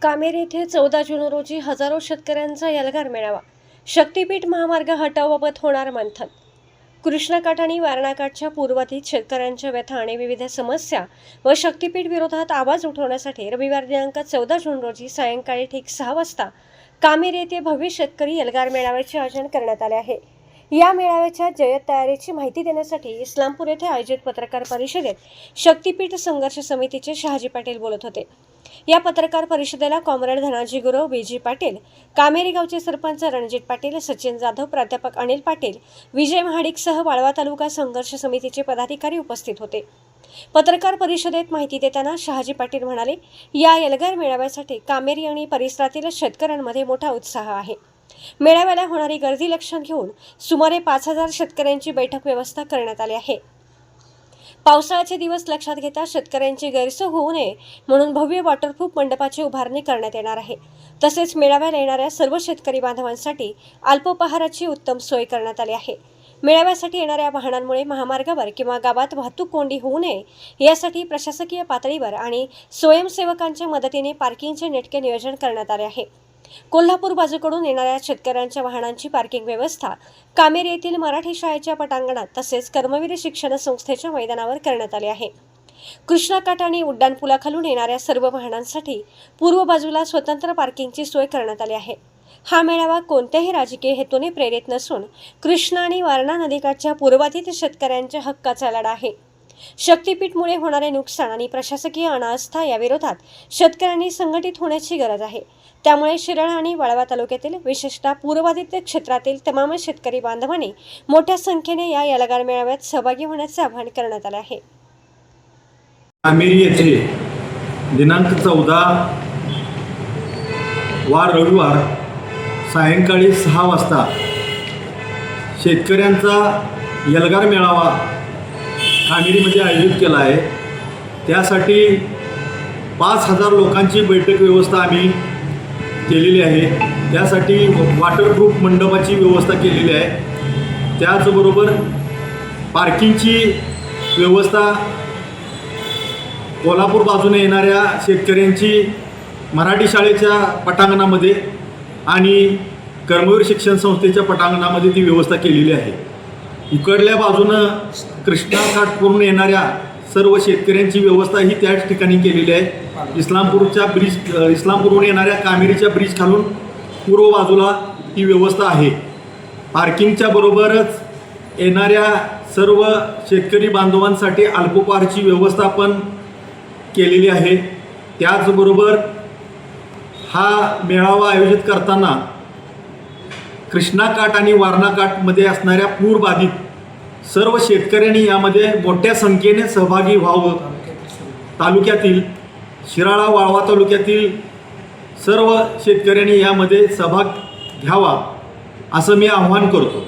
कामेरी येथे 14 जून रोजी हजारो शेतकऱ्यांचा एल्गार मेळावा. शक्तीपीठ महामार्ग हटावाबाबत होणार मंथन. कृष्णाकाठ आणि वारणाकाठच्या पूर्वाधित शेतकऱ्यांच्या व्यथा आणि विविध समस्या व शक्तीपीठ विरोधात आवाज उठवण्यासाठी रविवार दिनांक 14 जून रोजी सायंकाळी ठीक 6 वाजता कामेरी येथे भव्य शेतकरी एल्गार मेळाव्याचे आयोजन करण्यात आले आहे. या मेळाव्याच्या जय्यत तयारीची माहिती देण्यासाठी इस्लामपूर येथे आयोजित पत्रकार परिषदेत शक्तीपीठ संघर्ष समितीचे शहाजी पाटील बोलत होते. या पत्रकार परिषदेला कॉम्रेड धनाजी गुरव, बीजी पाटील, कामेरी गावचे सरपंच रणजित पाटील, सचिन जाधव, प्राध्यापक अनिल पाटील, विजय महाडिकसह वाळवा तालुका संघर्ष समितीचे पदाधिकारी उपस्थित होते. पत्रकार परिषदेत माहिती देताना शहाजी पाटील म्हणाले, या एल्गार मेळाव्यासाठी कामेरी आणि परिसरातील शेतकऱ्यांमध्ये मोठा उत्साह आहे. मेळाव्याला होणारी गर्दी लक्षात घेऊन सुमारे 5000 शेतकऱ्यांची बैठक व्यवस्था करण्यात आली आहे. पावसाळ्याचे दिवस लक्षात घेता शेतकऱ्यांची गैरसोय होऊ नये म्हणून भव्य वॉटरप्रूफ मंडपाची उभारणी करण्यात येणार आहे. तसेच मेळाव्याला येणाऱ्या सर्व शेतकरी बांधवांसाठी अल्पोपहाराची उत्तम सोय करण्यात आली आहे. मेळाव्यासाठी येणाऱ्या वाहनांमुळे महामार्गावर किंवा गावात वाहतूक कोंडी होऊ नये यासाठी प्रशासकीय पातळीवर आणि स्वयंसेवकांच्या मदतीने पार्किंगचे नेटके नियोजन करण्यात आले आहे. कोल्हापूर बाजूकडून येणाऱ्या शेतकऱ्यांच्या वाहनांची पार्किंग व्यवस्था कामेरी येथील मराठी शाळेच्या पटांगणात तसेच कर्मवीर शिक्षण संस्थेच्या मैदानावर करण्यात आले आहे. कृष्णाकाठ आणि उड्डाणपुलाखालून येणाऱ्या सर्व वाहनांसाठी पूर्व बाजूला स्वतंत्र पार्किंगची सोय करण्यात आली आहे. हा मेळावा कोणत्याही राजकीय हेतूने प्रेरित नसून कृष्णा आणि वारणा नदीकाठच्या पूर्वाधित शेतकऱ्यांच्या हक्काचा लढा आहे. शक्तीपीठमुळे होणारे नुकसान आणि प्रशासकीय अनास्था याविरोधात शेतकऱ्यांनी संघटित होण्याची गरज आहे. त्यामुळे शिराळा आणि वाळवा तालुक्यातील विशेषतः पूर्वाधित क्षेत्रातील तमाम शेतकरी बांधवांनी मोठ्या संख्येने या एल्गार मेळाव्यात सहभागी होण्याचे आवाहन करण्यात आले आहे. कामेरी येथे दिनांक 14 वार रविवार सायंकाळी 6 वाजता शेतकऱ्यांचा एल्गार मेळावा कामेरीमध्ये आयोजित केला आहे. त्यासाठी 5000 लोकांची बैठक व्यवस्था आम्ही केलेली आहे. त्यासाठी वॉटरप्रूफ मंडपाची व्यवस्था केलेली आहे. त्याचबरोबर पार्किंगची व्यवस्था कोल्हापूर बाजूने येणाऱ्या शेतकऱ्यांची मराठी शाळेच्या पटांगणामध्ये आणि कर्मवीर शिक्षण संस्थेच्या पटांगणामध्ये ती व्यवस्था केलेली आहे. इकडल्या बाजूनं कृष्णाकाठवरून येणाऱ्या सर्व शेतकऱ्यांची व्यवस्था ही त्याच ठिकाणी केलेली आहे. इस्लामपूरहून येणाऱ्या कामेरीच्या ब्रिज खालून पूर्व बाजूला ही व्यवस्था आहे. पार्किंगच्या बरोबरच येणाऱ्या सर्व शेतकरी बांधवांसाठी अल्पोपहाराची व्यवस्था पण केलेली आहे. त्याचबरोबर हा मेळावा आयोजित करताना कृष्णाकाठ आणि वारणाकाठमध्ये असणाऱ्या पूरबाधित सर्व शेतकऱ्यांनी यामध्ये मोठ्या संख्येने सहभागी व्हावं. तालुक्यातील शिराळा वाळवा तालुक्यातील सर्व शेतकऱ्यांनी यामध्ये सहभाग घ्यावा असं मी आवाहन करतो.